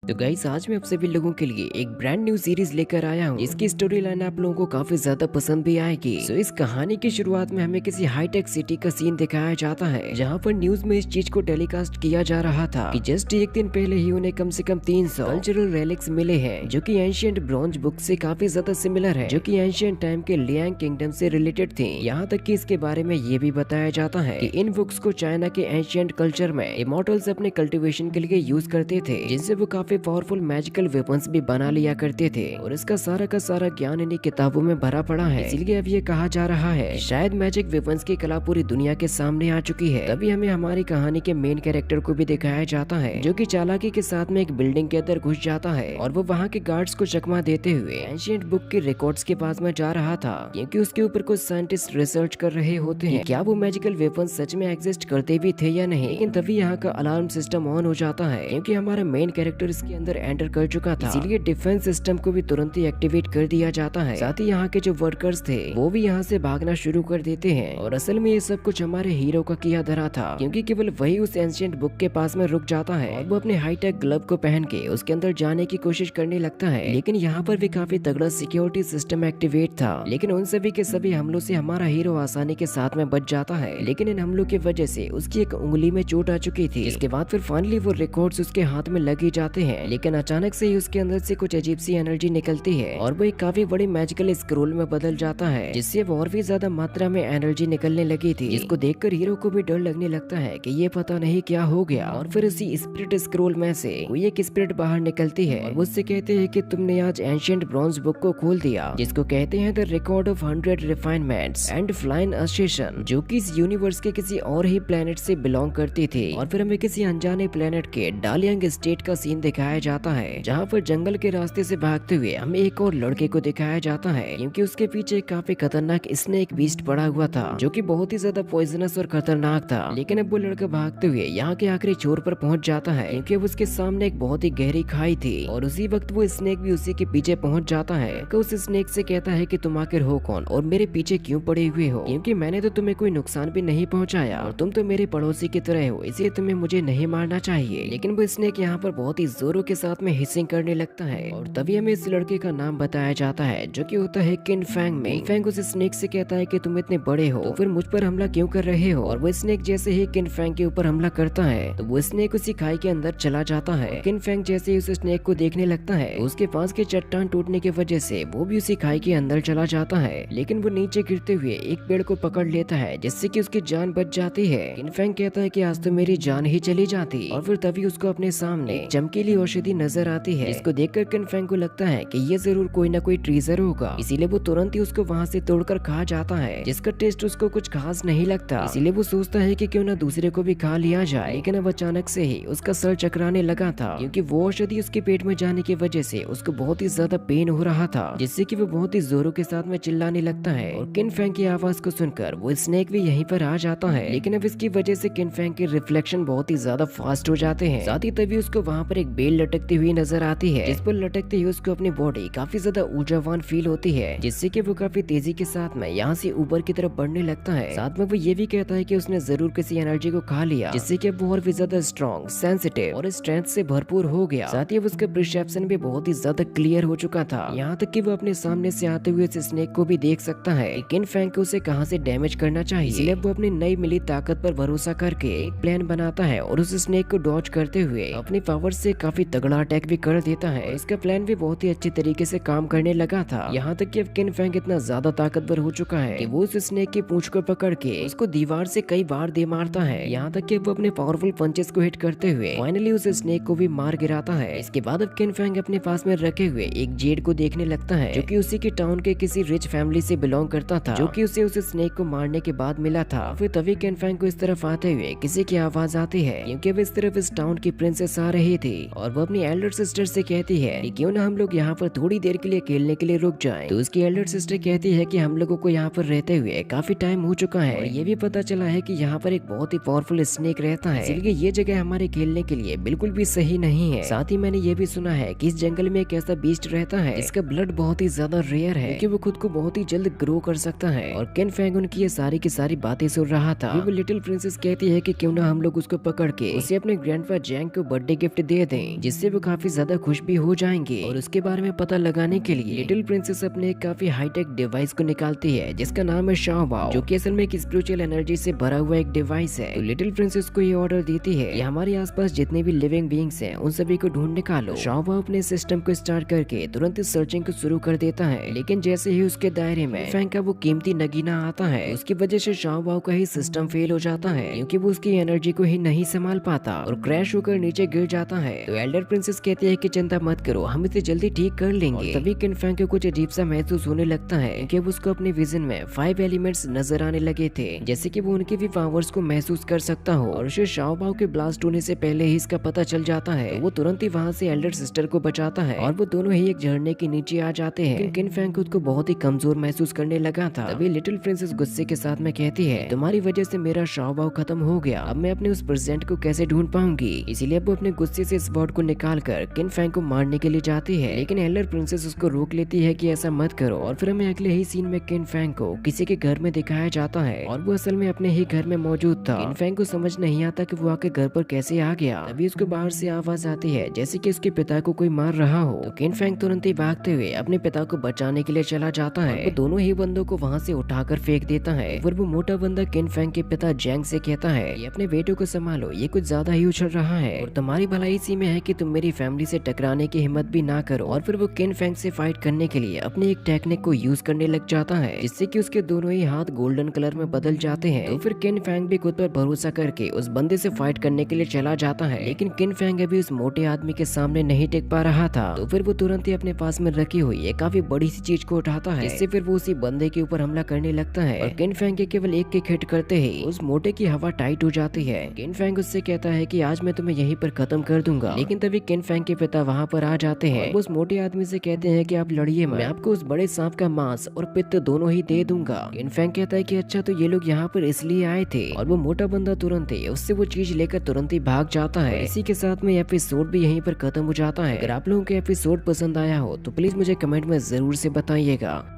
तो गाइस आज मैं आप सभी लोगों के लिए एक ब्रांड न्यू सीरीज लेकर आया हूँ जिसकी स्टोरी लाइन आप लोगों को काफी ज्यादा पसंद भी आएगी। तो इस कहानी की शुरुआत में हमें किसी हाईटेक सिटी का सीन दिखाया जाता है जहाँ पर न्यूज में इस चीज को टेलीकास्ट किया जा रहा था कि जस्ट एक दिन पहले ही उन्हें कम से कम 300 कल्चरल रेलिक्स मिले हैं जो कि एंशिएंट ब्रॉन्ज बुक से काफी ज्यादा सिमिलर है, जो कि एंशिएंट टाइम के लियांग किंगडम से रिलेटेड थी। यहाँ तक कि इसके बारे में ये भी बताया जाता है कि इन बुक्स को चाइना के एंशिएंट कल्चर में इमॉर्टल्स अपने कल्टीवेशन के लिए यूज करते थे, जिनसे वो काफी पावरफुल मैजिकल वेपन्स भी बना लिया करते थे। और इसका सारा का सारा ज्ञान इन्हीं किताबों में भरा पड़ा है। इसलिए अब ये कहा जा रहा है कि शायद मैजिक वेपन्स की कला पूरी दुनिया के सामने आ चुकी है। तभी हमें हमारी कहानी के मेन कैरेक्टर को भी दिखाया जाता है जो कि चालाकी के साथ में एक बिल्डिंग के अंदर घुस जाता है और वो वहाँ के गार्ड्स को चकमा देते हुए एंशिएंट बुक के रिकॉर्ड्स के पास में जा रहा था, क्योंकि उसके ऊपर कुछ साइंटिस्ट रिसर्च कर रहे होते हैं क्या वो मैजिकल वेपन्स सच में एग्जिस्ट करते भी थे या नहीं। लेकिन तभी यहाँ का अलार्म सिस्टम ऑन हो जाता है क्योंकि हमारा मेन कैरेक्टर इसके अंदर एंटर कर चुका था, इसीलिए डिफेंस सिस्टम को भी तुरंत ही एक्टिवेट कर दिया जाता है। साथ ही यहाँ के जो वर्कर्स थे वो भी यहाँ से भागना शुरू कर देते हैं। और असल में ये सब कुछ हमारे हीरो का किया धरा था, क्योंकि केवल वही उस एंशिएंट बुक के पास में रुक जाता है और वो अपने हाईटेक ग्लव को पहन के उसके अंदर जाने की कोशिश करने लगता है। लेकिन यहाँ पर भी काफी तगड़ा सिक्योरिटी सिस्टम एक्टिवेट था, लेकिन उन सभी के सभी हमलों से हमारा हीरो आसानी के साथ में बच जाता है। लेकिन इन हमलों की वजह से उसकी एक उंगली में चोट आ चुकी थी। इसके बाद फिर फाइनली वो रिकॉर्ड्स उसके हाथ में लग ही जाते हैं, लेकिन अचानक से ही उसके अंदर से कुछ अजीब सी एनर्जी निकलती है और वो एक काफी बड़ी मैजिकल स्क्रोल में बदल जाता है, जिससे वो और भी ज्यादा मात्रा में एनर्जी निकलने लगी थी, जिसको देखकर हीरो को भी डर लगने लगता है कि ये पता नहीं क्या हो गया। और फिर उसी स्पिरिट स्क्रोल में से कोई एक स्पिरिट बाहर निकलती है और उससे कहते हैं कि तुमने आज एंशिएंट ब्रॉन्ज बुक को खोल दिया, जिसको कहते हैं the record of 100 refinements and फ्लाइन अस्सेशन, जो कि इस यूनिवर्स के किसी और ही प्लेनेट से बिलोंग करती थी। और फिर हमें किसी अनजाने प्लेनेट के डालियांग स्टेट का सीन दिखाया जाता है, जहाँ पर जंगल के रास्ते से भागते हुए हमें एक और लड़के को दिखाया जाता है, क्योंकि उसके पीछे काफी खतरनाक स्नेक बीस्ट पड़ा हुआ था जो कि बहुत ही ज्यादा पॉइजनस और खतरनाक था। लेकिन अब वो लड़का भागते हुए यहाँ के आखिरी छोर पर पहुंच जाता है, क्योंकि अब उसके सामने एक बहुत ही गहरी खाई थी और उसी वक्त वो स्नेक भी उसी के पीछे पहुंच जाता है। तो उस स्नेक से कहता है कि तुम आखिर हो कौन और मेरे पीछे क्यों पड़े हुए हो, क्योंकि मैंने तो तुम्हें कोई नुकसान भी नहीं पहुंचाया और तुम तो मेरे पड़ोसी की तरह हो, इसलिए तुम्हें मुझे नहीं मारना चाहिए। लेकिन वो स्नेक यहाँ पर बहुत ही जोरों के साथ में हिसिंग करने लगता है और तभी हमें इस लड़के का नाम बताया जाता है जो कि होता है किन फैंग में। फैंग उस स्नेक से कहता है कि तुम इतने बड़े हो तो फिर मुझ पर हमला क्यों कर रहे हो। और वो स्नेक जैसे ही किन फैंग के ऊपर हमला करता है तो वो स्नेक उसी खाई के अंदर चला जाता है। किन फैंग जैसे ही उस स्नेक को देखने लगता है उसके पास के चट्टान टूटने की वजह से वो भी उसी खाई के अंदर चला जाता है, लेकिन वो नीचे गिरते हुए एक पेड़ को पकड़ लेता है जिससे कि उसकी जान बच जाती है। किन फैंग कहता है कि आज तो मेरी जान ही चली जाती। और फिर तभी उसको अपने सामने चमकीली औषधि नजर आती है, इसको देखकर किन फैंग को लगता है कि ये जरूर कोई ना कोई ट्रीजर होगा, इसीलिए वो तुरंत ही उसको वहाँ से तोड़कर खा जाता है, जिसका टेस्ट उसको कुछ खास नहीं लगता। इसीलिए वो सोचता है कि क्यों ना दूसरे को भी खा लिया जाए। लेकिन अब अचानक से ही उसका सर चकराने लगा था, क्योंकि वो औषधि उसके पेट में जाने की वजह से उसको बहुत ही ज्यादा पेन हो रहा था, जिससे कि वो बहुत ही जोरों के साथ में चिल्लाने लगता है। और किन फैंग की आवाज को सुनकर वो स्नेक भी यहीं पर आ जाता है, लेकिन अब इसकी वजह से किन फैंग के रिफ्लेक्शन बहुत ही ज्यादा फास्ट हो जाते हैं। साथ ही तभी उसको वहाँ पर एक बेल लटकती हुई नजर आती है, जिस पर लटकते ही उसको अपनी बॉडी काफी ज्यादा ऊर्जावान फील होती है, जिससे कि वो काफी तेजी के साथ में यहाँ से ऊपर की तरफ बढ़ने लगता है। साथ में वो ये भी कहता है कि उसने जरूर किसी एनर्जी को खा लिया, जिससे कि वो और भी ज्यादा स्ट्रॉन्ग, सेंसिटिव और स्ट्रेंथ से भरपूर हो गया। साथ ही उसका परसेप्शन भी बहुत ही ज्यादा क्लियर हो चुका था, यहाँ तक कि वो अपने सामने से आते हुए इस स्नेक को भी देख सकता है कि किन फैंग को उसे कहाँ से डैमेज करना चाहिए। इसलिए वो अपनी नई मिली ताकत पर भरोसा करके एक प्लान बनाता है और उस स्नेक को डॉज करते हुए अपनी पावर से काफी तगड़ा अटैक भी कर देता है। इसका प्लान भी बहुत ही अच्छी तरीके से काम करने लगा था, यहाँ तक कि अब किन फैंग इतना ज्यादा ताकतवर हो चुका है कि वो उस स्नेक की पूंछ को पकड़ के उसको दीवार से कई बार दे मारता है, यहाँ तक कि वो अपने पावरफुल पंचेस को हिट करते हुए फाइनली उस स्नेक को भी मार गिराता है। इसके बाद अब किन फैंग अपने पास में रखे हुए एक जेड को देखने लगता है जो कि उसी के टाउन के किसी रिच फैमिली से बिलोंग करता था, जो कि उसे उस स्नेक को मारने के बाद मिला था। फिर तभी किन फैंग को इस तरफ आते हुए किसी की आवाज आती है, क्योंकि वो इस तरफ इस टाउन की प्रिंसेस आ रही थी और वो अपनी एल्डर सिस्टर से कहती है कि क्यों ना हम लोग यहाँ पर थोड़ी देर के लिए खेलने के लिए रुक जाएं। तो उसकी एल्डर सिस्टर कहती है कि हम लोगों को यहाँ पर रहते हुए काफी टाइम हो चुका है और ये भी पता चला है कि यहाँ पर एक बहुत ही पावरफुल स्नेक रहता है, इसलिए ये जगह हमारे खेलने के लिए बिल्कुल भी सही नहीं है। साथ ही मैंने ये भी सुना है कि इस जंगल में एक ऐसा बीस्ट रहता है इसका ब्लड बहुत ही ज्यादा रेयर है, क्योंकि वो खुद को बहुत ही जल्द ग्रो कर सकता है। और किन फैंग उनकी ये सारी की सारी बातें सुन रहा था। वो लिटिल प्रिंसेस कहती है कि क्यों ना हम लोग उसको पकड़ के उसे अपने ग्रैंडपा जैंग को बर्थडे गिफ्ट दे दें, जिससे वो काफी ज्यादा खुश भी हो जाएंगे। और उसके बारे में पता लगाने के लिए लिटिल प्रिंसेस अपने एक काफी हाईटेक डिवाइस को निकालती है जिसका नाम है शाओबाओ, जो कि असल में एक स्पिरिचुअल एनर्जी से भरा हुआ एक डिवाइस है। तो लिटिल प्रिंसेस को ये ऑर्डर देती है कि हमारे आसपास जितने भी लिविंग बीइंग्स हैं उन सभी को ढूंढ निकालो। शाओबाओ अपने सिस्टम को स्टार्ट करके तुरंत इस सर्चिंग को शुरू कर देता है, लेकिन जैसे ही उसके दायरे में फैंग का वो कीमती नगीना आता है उसकी वजह से शाओबाओ का ही सिस्टम फेल हो जाता है क्योंकि वो उसकी एनर्जी को ही नहीं संभाल पाता और क्रैश होकर नीचे गिर जाता है। तो एल्डर प्रिंसेस कहती है कि चिंता मत करो, हम इसे जल्दी ठीक कर लेंगे। तभी किन फैंग को कुछ अजीब सा महसूस होने लगता है क्योंकि वो उसको अपने विजन में 5 एलिमेंट्स नजर आने लगे थे, जैसे कि वो उनके भी पावर्स को महसूस कर सकता हो। और उसे शाओबाओ के ब्लास्ट होने से पहले ही इसका पता चल जाता है, तो वो तुरंत ही वहाँ से एल्डर सिस्टर को बचाता है और वो दोनों ही एक झरने के नीचे आ जाते हैं। किन फैंग खुद को बहुत ही कमजोर महसूस करने लगा था। तभी लिटिल प्रिंसेस गुस्से के साथ में कहती है, तुम्हारी वजह से मेरा शाओबाओ खत्म हो गया, अब मैं अपने उस प्रेजेंट को कैसे ढूंढ पाऊंगी। इसीलिए वो अपने गुस्से से स्वॉर्ड को निकाल कर किन फैंग को मारने के लिए जाती है, लेकिन एल्डर प्रिंसेस उसको रोक लेती है कि ऐसा मत करो। और फिर हमें अगले ही सीन में किन फैंग को किसी के घर में दिखाया जाता है और वो असल में अपने ही घर में मौजूद था। किन फैंग को समझ नहीं आता कि वो आके घर पर कैसे आ गया। तभी उसको बाहर से आवाज आती है जैसे कि उसके पिता को कोई मार रहा हो। तो किन फैंग तुरंत ही भागते हुए अपने पिता को बचाने के लिए चला जाता है। वो दोनों ही बंदों को वहाँ से उठाकर फेंक देता है। फिर वो मोटा बंदा किन फैंग के पिता जैंग से कहता है, ये अपने बेटों को संभालो, ये कुछ ज्यादा ही उछल रहा है और तुम्हारी भलाई इसी में है कि तुम मेरी फैमिली से टकराने की हिम्मत भी ना करो। और फिर वो किन फैंग से फाइट करने के लिए अपनी एक टेक्निक को यूज करने लग जाता है जिससे कि उसके दोनों ही हाथ गोल्डन कलर में बदल जाते हैं। तो फिर किन फैंग भी खुद पर भरोसा करके उस बंदे से फाइट करने के लिए चला जाता है, लेकिन किन फैंग अभी उस मोटे आदमी के सामने नहीं टिक पा रहा था। तो फिर वो तुरंत ही अपने पास में रखी हुई एक काफी बड़ी सी चीज को उठाता है, जिससे फिर वो उसी बंदे के ऊपर हमला करने लगता है। और किन फैंग के केवल एक किक हिट करते ही उस मोटे की हवा टाइट हो जाती है। किन फैंग उससे कहता है कि आज मैं तुम्हें यहीं पर खत्म कर दूंगा, लेकिन तभी किन फैंग के पिता वहाँ पर आ जाते हैं। उस मोटे आदमी से कहते हैं कि आप लड़िए, मैं आपको उस बड़े सांप का मांस और पित्त दोनों ही दे दूंगा। किन फैंग कहता है कि अच्छा, तो ये लोग यहाँ पर इसलिए आए थे। और वो मोटा बंदा तुरंत ही उससे वो चीज लेकर तुरंत ही भाग जाता है। इसी के साथ में एपिसोड भी यहीं पर खत्म हो जाता है। अगर आप लोगों को एपिसोड पसंद आया हो तो प्लीज मुझे कमेंट में जरूर से बताइएगा।